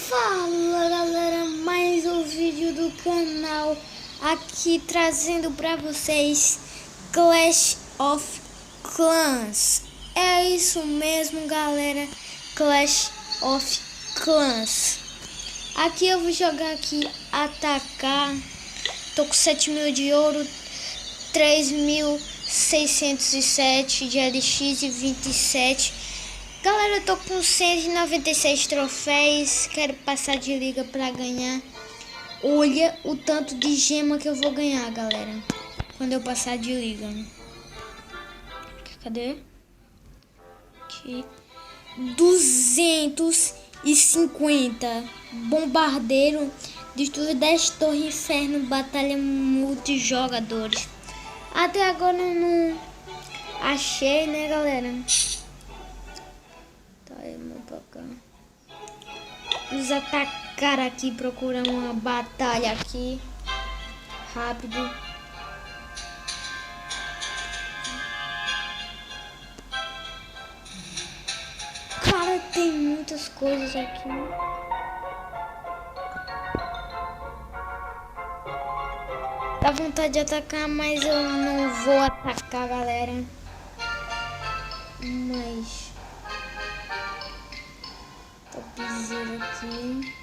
Fala galera, mais um vídeo do canal aqui trazendo pra vocês Clash of Clans. É isso mesmo galera, Clash of Clans. Aqui eu vou jogar aqui atacar. Tô com 7.000 de ouro, 3.607 de LX e 27. Galera, eu tô com 196 troféus. Quero passar de liga pra ganhar. Olha o tanto de gema que eu vou ganhar, galera, quando eu passar de liga. Cadê? Aqui. 250. Bombardeiro. Destruir 10 torres inferno. Batalha multijogadores. Até agora eu não achei, né, galera? Tá, vamos pra cá. Vamos atacar aqui. Procurar uma batalha aqui. Rápido. Cara, tem muitas coisas aqui. Dá vontade de atacar, mas eu não vou atacar, galera. Mas topzera aqui.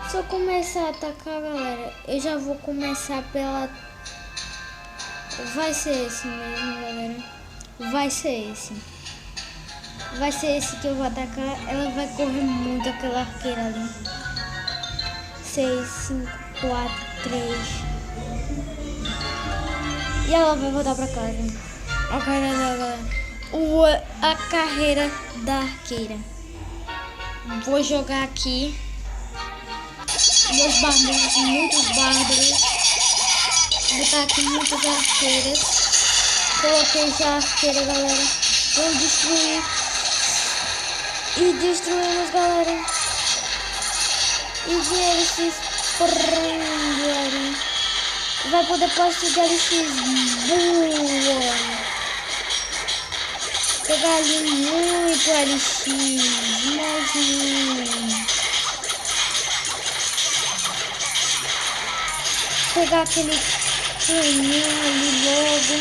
Se eu começar a atacar, galera, eu já vou começar pela... Vai ser esse mesmo, galera. Vai ser esse. Vai ser esse que eu vou atacar. Ela vai correr muito, aquela arqueira ali. 6, 5, 4, 3. E ela vai voltar pra casa. A carreira da arqueira. Vou jogar aqui. Meus bárbaros, muitos bárbaros. Vou botar aqui muitas arqueiras. Coloquei já a arqueira, galera. Vamos destruir. E destruímos, galera. E dinheiro se esprende ali. Vai poder postar de LX. Boa. Pegar ali muito LX. Mais pegar aquele canhão ali logo.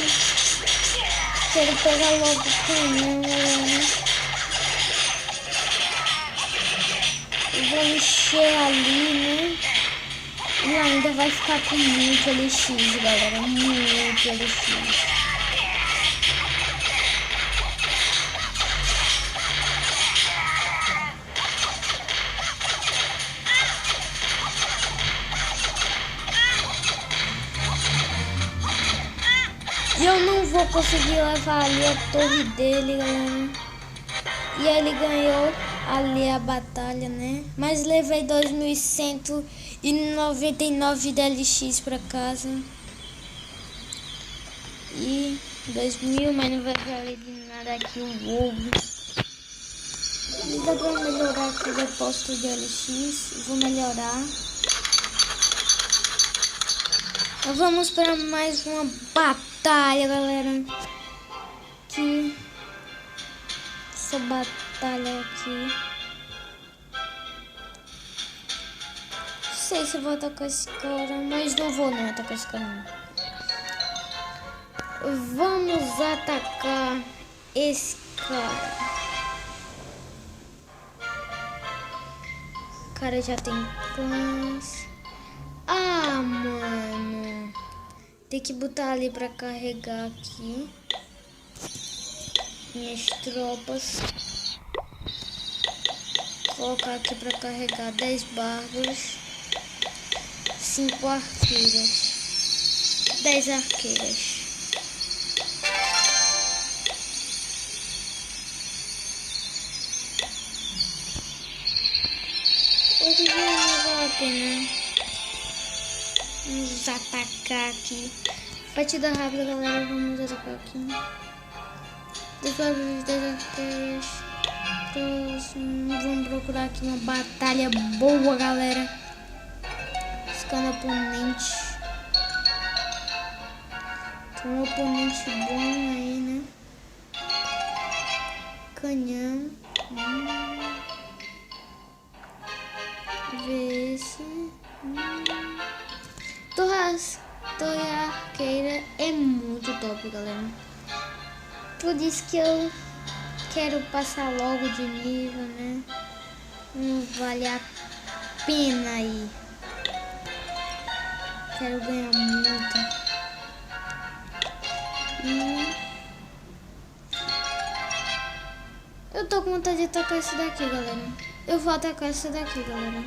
Quero pegar logo o canhão, galera. Vou encher ali, né? E ainda vai ficar com muito LX, galera. Muito LX. E eu não vou conseguir levar ali a torre dele, galera. E ele ganhou ali a batalha, né? Mas levei 2.199 de LX pra casa. E 2.000, mas não vai valer de nada aqui o ovo. Ainda vou melhorar aqui o depósito de LX. Vou melhorar. Vamos para mais uma batalha, galera. Que essa batalha aqui. Não sei se eu vou atacar esse cara, mas não vou não atacar esse cara não. Vamos atacar esse cara. O cara já tem clãs. Ah, mano. Tem que botar ali pra carregar aqui. Minhas tropas. Colocar aqui pra carregar 10 bárbaros. 5 arqueiras. 10 arqueiras. Hoje não vale a pena. Vamos atacar aqui. Partida rápida, galera. Vamos atacar aqui. 10 arqueiras. Vamos procurar aqui uma batalha boa, galera. Buscando oponente. Tem um oponente bom aí, né? Canhão. daqui, galera. Por isso que eu quero passar logo de nível, né? Não vale a pena aí. Quero ganhar muito. Eu tô com vontade de atacar esse daqui, galera. Eu vou atacar esse daqui, galera.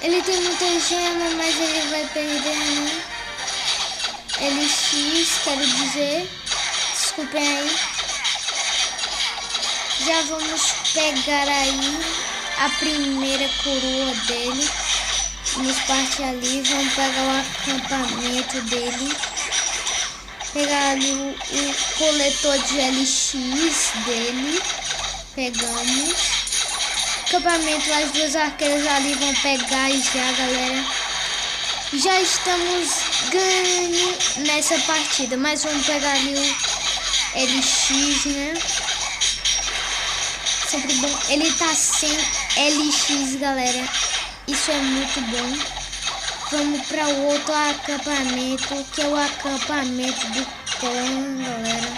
Ele tem muita gema, mas ele vai perder, né? LX, quero dizer. Desculpem aí. Já vamos pegar aí a primeira coroa dele. Vamos partir ali, vamos pegar o acampamento dele. Pegar ali o coletor de LX dele. Pegamos. Acampamento, as duas arqueiras ali vão pegar já, galera. Já estamos ganhando nessa partida, mas vamos pegar ali o LX, né? Sempre bom. Ele tá sem LX, galera. Isso é muito bom. Vamos para o outro acampamento, que é o acampamento do clã, galera.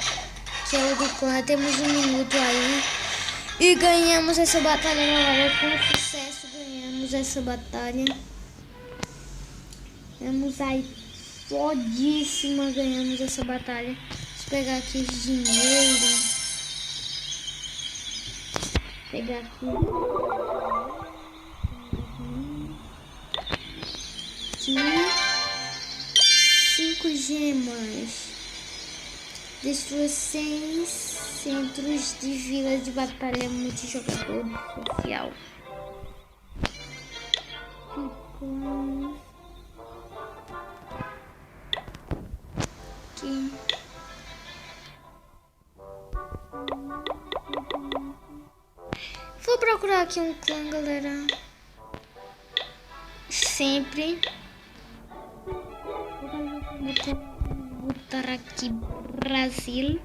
Que é o do clã. Temos 1 minuto aí. E ganhamos essa batalha, galera. Com sucesso ganhamos essa batalha. Ganhamos aí fodíssima. Ganhamos essa batalha. Deixa eu pegar aqui esse dinheiro. Pegar aqui. Aqui. 5 gemas. Destrua 100 centros de vila de batalha multijogador social. Ficamos aqui. Vou procurar aqui um clã, galera. Sempre. Vou botar aqui Brasil.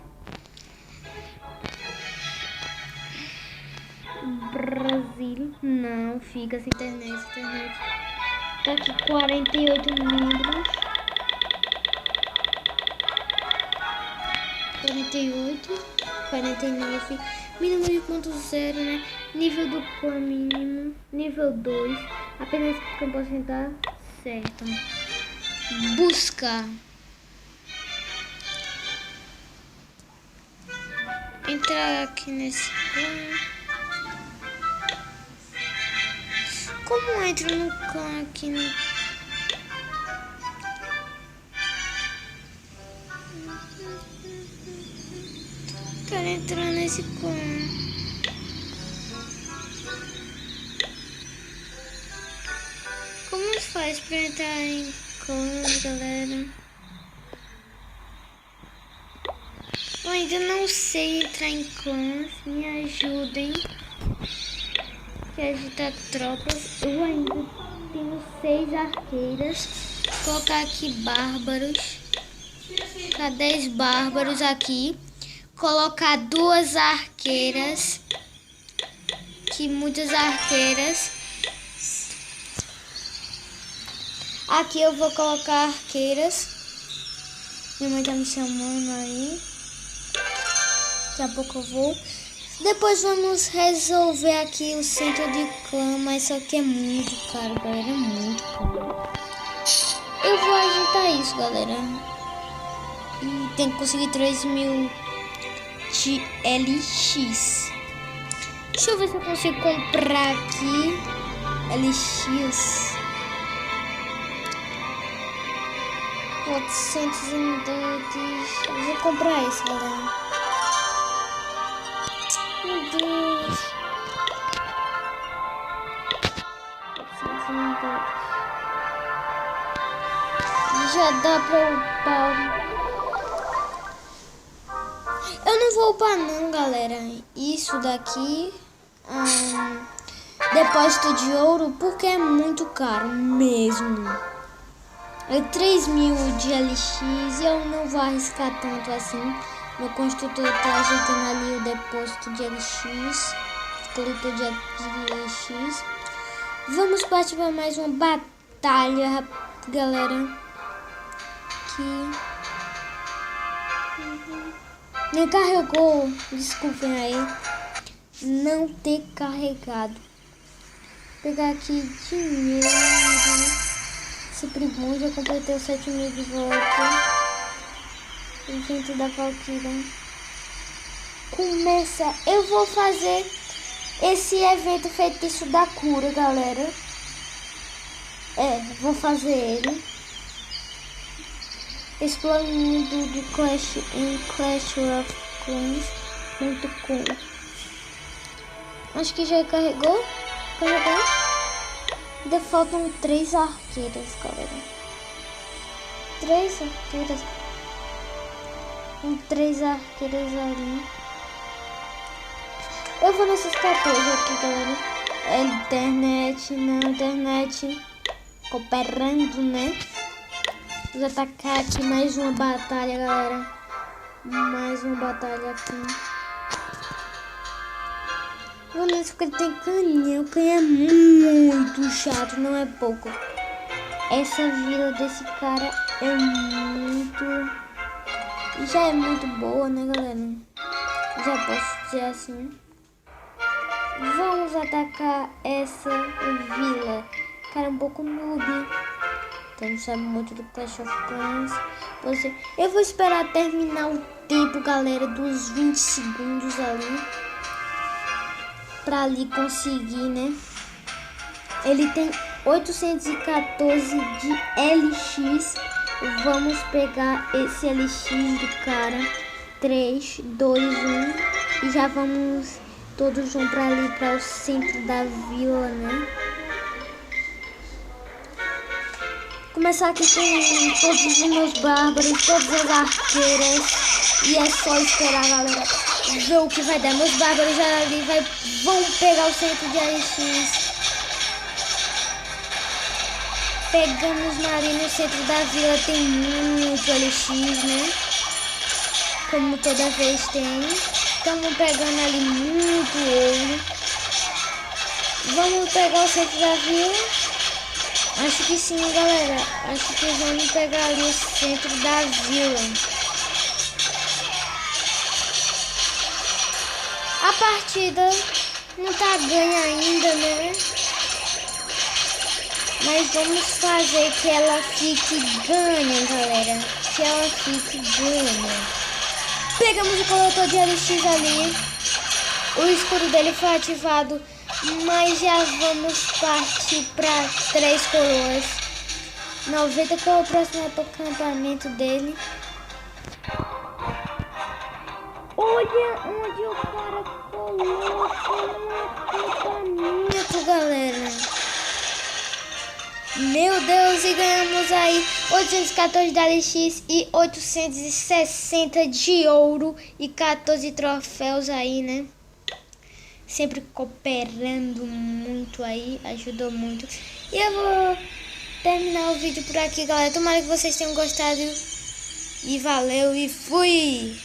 Brasil. Não, fica sem internet. Tá aqui 48 membros. 48. 49. Mínimo de ponto 0, né? Nível do clã mínimo. Nível 2. Apenas que eu posso entrar. Certo. Buscar. Entrar aqui nesse clã. Como entro no clã aqui no... Quero entrar nesse clã. Como faz pra entrar em clãs, galera? Eu ainda não sei entrar em clãs. Me ajudem. Que agitar tropas. Eu ainda tenho 6 arqueiras. Vou colocar aqui bárbaros. Colocar 10 bárbaros aqui. Colocar 2 arqueiras. Que muitas arqueiras. Aqui eu vou colocar arqueiras. Minha mãe tá me chamando aí. Daqui a pouco eu vou. Depois vamos resolver aqui o centro de clã, mas só que é muito caro, galera, é muito caro. Eu vou ajeitar isso, galera. E tem que conseguir 3.000 de LX. Deixa eu ver se eu consigo comprar aqui LX. 400 unidades. Eu vou comprar isso, galera. Meu Deus. Já dá pra upar. Eu não vou upar não, galera. Isso daqui. Depósito de ouro, porque é muito caro mesmo. É 3.000 de LX e eu não vou arriscar tanto assim. Meu construtor tá ajeitando ali o depósito de LX, coletor de LX. Vamos partir para mais uma batalha, galera. Que nem carregou, desculpem aí, não ter carregado. Vou pegar aqui dinheiro. Sempre bom, já completei os 7.000 de volta. Evento da Valkyria. Começa. Eu vou fazer esse evento feitiço da cura, galera. Vou fazer ele. Explorando do Clash em Clash of Clans. Muito cool. Acho que já carregou. Carregou. Ainda faltam 3 arqueiras, galera. 3 arqueiras. Com 3 arqueiras ali. Eu vou nesses 14 aqui, galera. Internet. Cooperando, né? Vou atacar aqui mais uma batalha, galera. Mais uma batalha aqui. Vou nesse porque ele tem canhão. Canhão é muito chato, não é pouco. Essa vila desse cara é muito... Já é muito boa, né, galera? Já posso dizer assim. Vamos atacar essa vila. Cara, é um pouco noob. Então não sabe muito do Clash of Clans. Eu vou esperar terminar o tempo, galera, dos 20 segundos ali. Pra ali conseguir, né? Ele tem 814 de LX. Vamos pegar esse LX do cara. 3, 2, 1. E já vamos todos juntos pra ali, para o centro da vila, né? Começar aqui com todos os meus bárbaros, todas as arqueiras. E é só esperar, galera, ver o que vai dar. Meus bárbaros já ali vão pegar o centro de LX. Pegamos ali no centro da vila, tem muito LX, né? Como toda vez tem. Estamos pegando ali muito ouro. Vamos pegar o centro da vila? Acho que sim, galera. Acho que vamos pegar ali o centro da vila. A partida não tá ganha ainda, né? Mas vamos fazer que ela fique ganha, galera. Que ela fique ganha. Pegamos o coletor de LX ali. O escudo dele foi ativado. Mas já vamos partir para 3 coroas. 90 que é o próximo acampamento dele. Olha onde o cara colocou no acampamento, galera. Meu Deus, e ganhamos aí 814 de LX e 860 de ouro e 14 troféus aí, né? Sempre cooperando muito aí, ajudou muito. E eu vou terminar o vídeo por aqui, galera. Tomara que vocês tenham gostado. E valeu e fui!